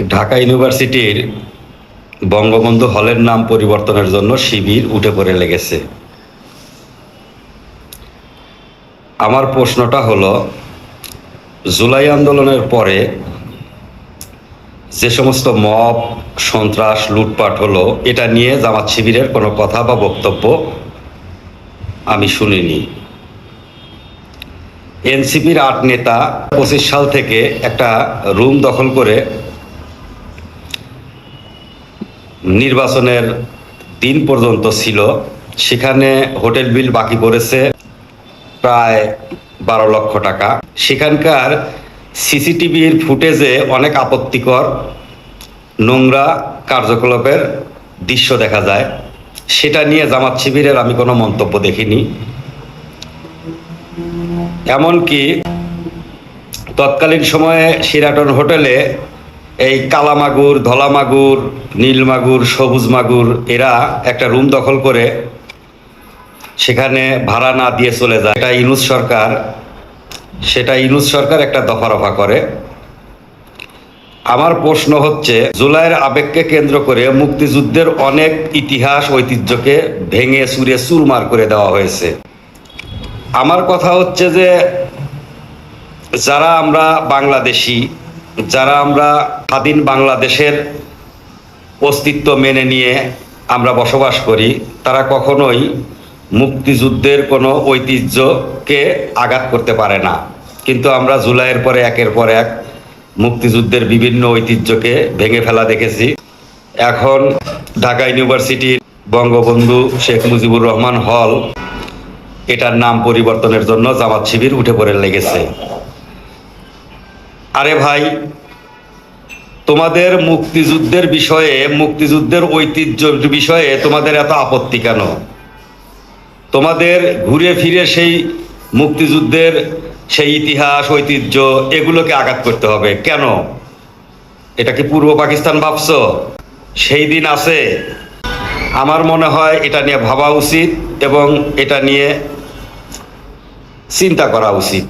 ঢাকা ইউনিভার্সিটির বঙ্গবন্ধু হলের নাম পরিবর্তনের জন্য শিবির উঠে পড়ে লেগেছে। আমার প্রশ্নটা হলো, জুলাই আন্দোলনের পরে যে সমস্ত মব, সন্ত্রাস, লুটপাট হলো, এটা নিয়ে জামাত শিবিরের কোনো কথা বা বক্তব্য আমি শুনিনি। এনসিপির ৮ নেতা ২৫ সাল থেকে একটা রুম দখল করে নির্বাচনের দিন পর্যন্ত ছিল। সেখানে হোটেল বিল বাকি পড়েছে প্রায় ১২ লক্ষ টাকা। সেখানকার সিসিটিভির ফুটেজে অনেক আপত্তিকর নোংরা কার্যকলাপের দৃশ্য দেখা যায়। সেটা নিয়ে জামাত শিবিরের আমি কোনো মন্তব্য দেখিনি। এমনকি তৎকালীন সময়ে শিরাটন হোটেলে এই কালা মাগুর, ধলা মাগুর, নীল মাগুর, সবুজ মাগুর এরা একটা রুম দখল করে সেখানে ভাড়া না দিয়ে চলে যায়। সেটা ইউনূস সরকার একটা দফা করে। আমার প্রশ্ন হচ্ছে, জুলাইয়ের আবেগকে কেন্দ্র করে মুক্তিযুদ্ধের অনেক ইতিহাস, ঐতিহ্যকে ভেঙে চুরে চুরমার করে দেওয়া হয়েছে। আমার কথা হচ্ছে যে, যারা আমরা বাংলাদেশি, যারা আমরা স্বাধীন বাংলাদেশের অস্তিত্ব মেনে নিয়ে আমরা বসবাস করি, তারা কখনোই মুক্তিযুদ্ধের কোনো ঐতিহ্যকে আঘাত করতে পারে না। কিন্তু আমরা জুলাইয়ের পরে একের পর এক মুক্তিযুদ্ধের বিভিন্ন ঐতিহ্যকে ভেঙে ফেলা দেখেছি। এখন ঢাকা ইউনিভার্সিটির বঙ্গবন্ধু শেখ মুজিবুর রহমান হল, এটার নাম পরিবর্তনের জন্য জামাত শিবির উঠে পড়ে লেগেছে। আরে ভাই, তোমাদের মুক্তিযুদ্ধের বিষয়ে, মুক্তিযুদ্ধের ঐতিহ্যের বিষয়ে তোমাদের এত আপত্তি কেন? তোমাদের ঘুরে ফিরে সেই মুক্তিযুদ্ধের সেই ইতিহাস, ঐতিহ্য এগুলোকে আঘাত করতে হবে কেন? এটা কি পূর্ব পাকিস্তান ভাবছো? সেই দিন আছে। আমার মনে হয় এটা নিয়ে ভাবা উচিত এবং এটা নিয়ে চিন্তা করা উচিত।